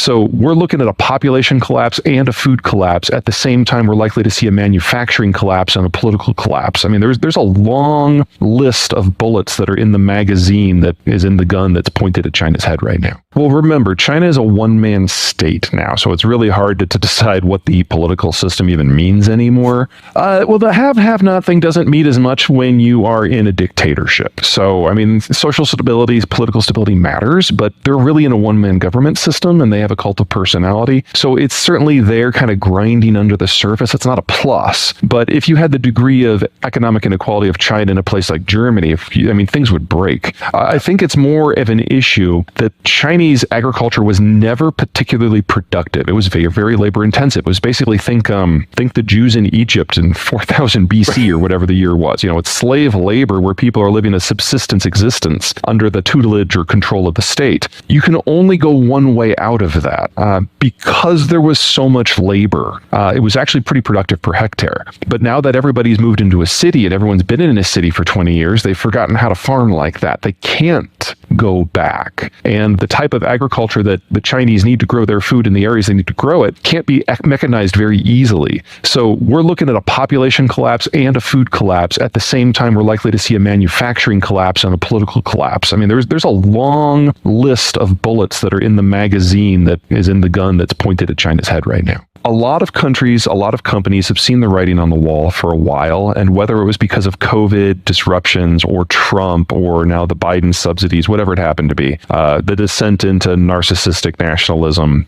So we're looking at a population collapse and a food collapse. At the same time, we're likely to see a manufacturing collapse and a political collapse. I mean, there's a long list of bullets that are in the magazine that is in the gun that's pointed at China's head right now. Well, remember, China is a one-man state now, so it's really hard to decide what the political system even means anymore. Well, the have-not thing doesn't mean as much when you are in a dictatorship. So, I mean, social stability, political stability matters, but they're really in a one-man government system, and they have a cult of personality. So it's certainly there kind of grinding under the surface. It's not a plus. But if you had the degree of economic inequality of China in a place like Germany, things would break. I think it's more of an issue that Chinese agriculture was never particularly productive. It was very, very labor intensive. It was basically think the Jews in Egypt in 4000 BC or whatever the year was. It's slave labor where people are living a subsistence existence under the tutelage or control of the state. You can only go one way out of that because there was so much labor. It was actually pretty productive per hectare. But now that everybody's moved into a city and everyone's been in a city for 20 years, they've forgotten how to farm like that. They can't go back. And the type of agriculture that the Chinese need to grow their food in the areas they need to grow it can't be mechanized very easily. So we're looking at a population collapse and a food collapse. At the same time, we're likely to see a manufacturing collapse and a political collapse. I mean, there's a long list of bullets that are in the magazine that is in the gun that's pointed at China's head right now. A lot of countries, a lot of companies have seen the writing on the wall for a while, and whether it was because of COVID disruptions or Trump or now the Biden subsidies, whatever it happened to be, the descent into narcissistic nationalism,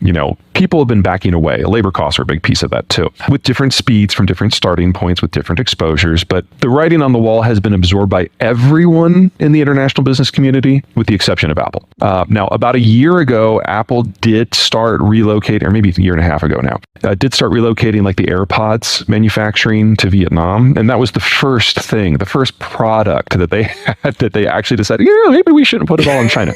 people have been backing away. Labor costs are a big piece of that too, with different speeds from different starting points, with different exposures. But the writing on the wall has been absorbed by everyone in the international business community, with the exception of Apple. Now, about a year ago, Apple did start relocating, or maybe a year and a half ago now, did start relocating like the AirPods manufacturing to Vietnam. And that was the first thing, the first product that they had that they actually decided, maybe we shouldn't put it all in China.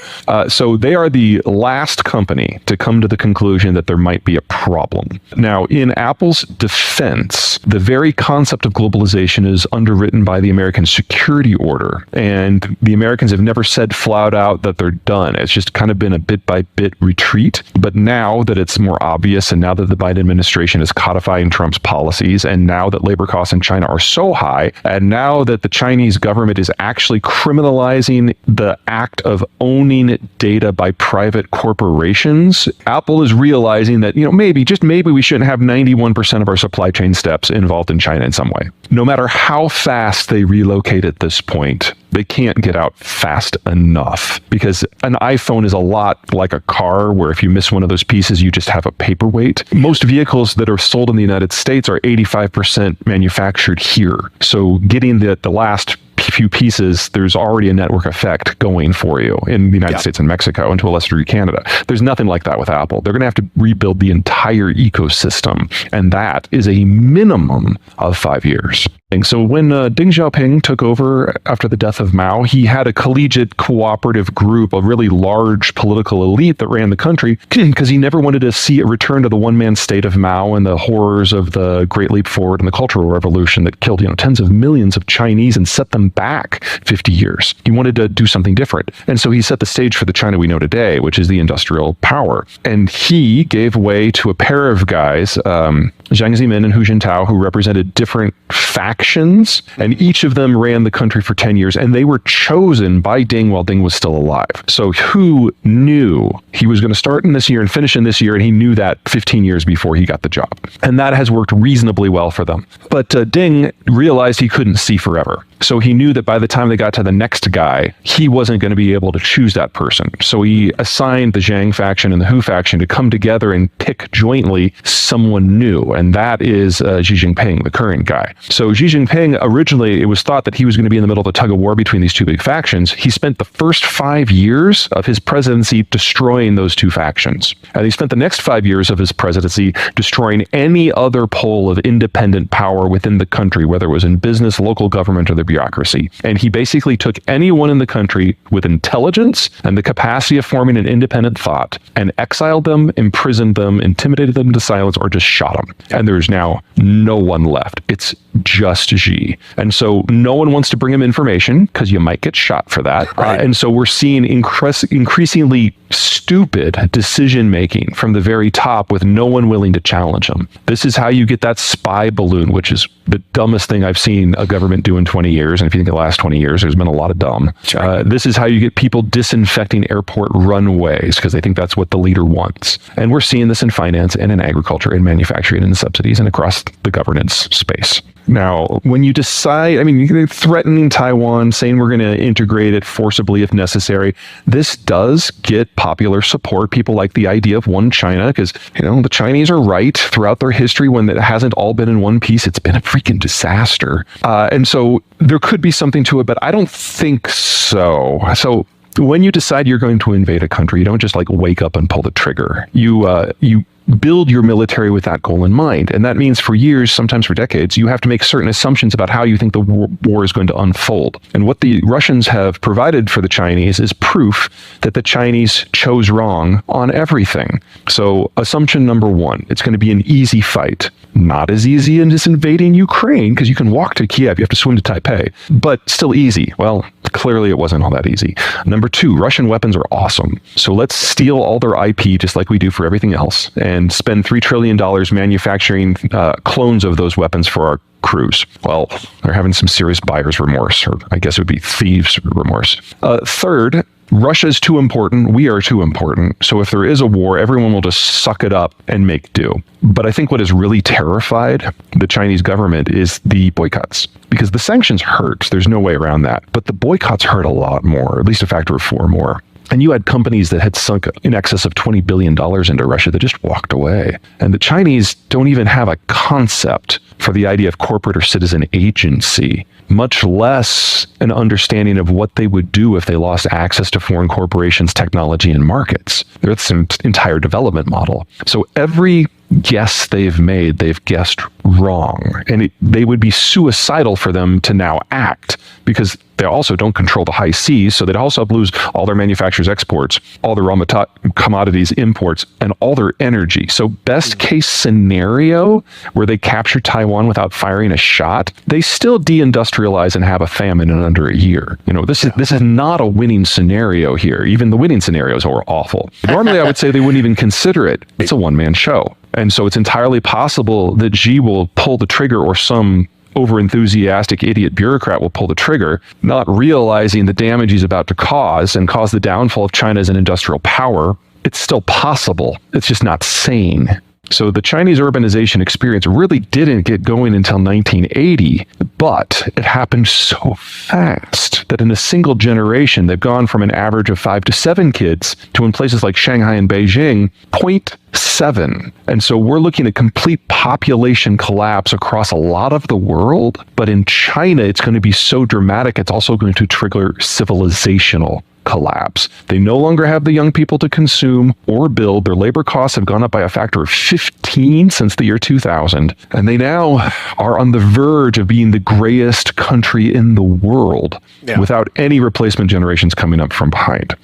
So they are the last company to come to the conclusion that there might be a problem. Now, in Apple's defense, the very concept of globalization is underwritten by the American security order. And the Americans have never said flat out that they're done. It's just kind of been a bit by bit retreat. But now that it's more obvious, and now that the Biden administration is codifying Trump's policies, and now that labor costs in China are so high, and now that the Chinese government is actually criminalizing the act of owning data by private corporations, Apple is realizing that, maybe we shouldn't have 91% of our supply chain steps involved in China in some way. No matter how fast they relocate at this point, they can't get out fast enough, because an iPhone is a lot like a car where if you miss one of those pieces, you just have a paperweight. Most vehicles that are sold in the United States are 85% manufactured here. So getting the last few pieces, there's already a network effect going for you in the United States and Mexico, and to a lesser degree Canada. There's nothing like that with Apple. They're going to have to rebuild the entire ecosystem, and that is a minimum of 5 years. So when Deng Xiaoping took over after the death of Mao, he had a collegiate cooperative group, a really large political elite that ran the country, because he never wanted to see a return to the one-man state of Mao and the horrors of the Great Leap Forward and the Cultural Revolution that killed tens of millions of Chinese and set them back 50 years. He wanted to do something different. And so he set the stage for the China we know today, which is the industrial power. And he gave way to a pair of guys, Jiang Zemin and Hu Jintao, who represented different factions, and each of them ran the country for 10 years, and they were chosen by Deng while Deng was still alive. So Hu knew he was going to start in this year and finish in this year, and he knew that 15 years before he got the job. And that has worked reasonably well for them. But Deng realized he couldn't see forever. So he knew that by the time they got to the next guy, he wasn't going to be able to choose that person. So he assigned the Zhang faction and the Hu faction to come together and pick jointly someone new. And that is Xi Jinping, the current guy. So Xi Jinping, originally, it was thought that he was going to be in the middle of a tug of war between these two big factions. He spent the first 5 years of his presidency destroying those two factions. And he spent the next 5 years of his presidency destroying any other pole of independent power within the country, whether it was in business, local government, or the bureaucracy. And he basically took anyone in the country with intelligence and the capacity of forming an independent thought and exiled them, imprisoned them, intimidated them to silence, or just shot them. And there's now no one left. It's just Xi. And so no one wants to bring him information because you might get shot for that. Right. And so we're seeing increasingly stupid decision making from the very top with no one willing to challenge him. This is how you get that spy balloon, which is the dumbest thing I've seen a government do in 20 years. And if you think the last 20 years, there's been a lot of dumb. This is how you get people disinfecting airport runways because they think that's what the leader wants. And we're seeing this in finance and in agriculture and manufacturing and in subsidies and across the governance space. Now, when you decide, I mean, you're threatening Taiwan, saying we're going to integrate it forcibly if necessary, this does get popular support. People like the idea of one China because, you know, the Chinese are right throughout their history. When it hasn't all been in one piece, it's been a freaking disaster. And so there could be something to it, but I don't think so. So when you decide you're going to invade a country, you don't just like wake up and pull the trigger. You build your military with that goal in mind. And that means for years, sometimes for decades, you have to make certain assumptions about how you think the war is going to unfold. And what the Russians have provided for the Chinese is proof that the Chinese chose wrong on everything. So assumption number one, it's going to be an easy fight. Not as easy as invading Ukraine, because you can walk to Kiev, you have to swim to Taipei, but still easy. Well, clearly it wasn't all that easy. Number two, Russian weapons are awesome. So let's steal all their IP just like we do for everything else and spend $3 trillion manufacturing clones of those weapons for our crews. Well, they're having some serious buyer's remorse, or I guess it would be thieves' remorse. Third, Russia's too important. We are too important. So if there is a war, everyone will just suck it up and make do. But I think what has really terrified the Chinese government is the boycotts, because the sanctions hurt. There's no way around that. But the boycotts hurt a lot more, at least a factor of 4 more. And you had companies that had sunk in excess of $20 billion into Russia that just walked away. And the Chinese don't even have a concept for the idea of corporate or citizen agency, much less an understanding of what they would do if they lost access to foreign corporations, technology, and markets. That's an entire development model. So every guess they've made, they've guessed wrong. And they would be suicidal for them to now act, because they also don't control the high seas, so they'd also lose all their manufacturers' exports, all their raw commodities imports, and all their energy. So best case scenario, where they capture Taiwan without firing a shot, they still deindustrialize and have a famine in under a year. You know, this is not a winning scenario here. Even the winning scenarios are awful. Normally, I would say they wouldn't even consider it. It's a one-man show. And so it's entirely possible that Xi will pull the trigger, or some over-enthusiastic idiot bureaucrat will pull the trigger, not realizing the damage he's about to cause and cause the downfall of China as an industrial power. It's still possible. It's just not sane. So the Chinese urbanization experience really didn't get going until 1980, but it happened so fast that in a single generation, they've gone from an average of 5 to 7 kids to, in places like Shanghai and Beijing, 0.7. And so we're looking at complete population collapse across a lot of the world. But in China, it's going to be so dramatic, it's also going to trigger civilizational collapse. They no longer have the young people to consume or build. Their labor costs have gone up by a factor of 15 since the year 2000. And they now are on the verge of being the grayest country in the world, without any replacement generations coming up from behind.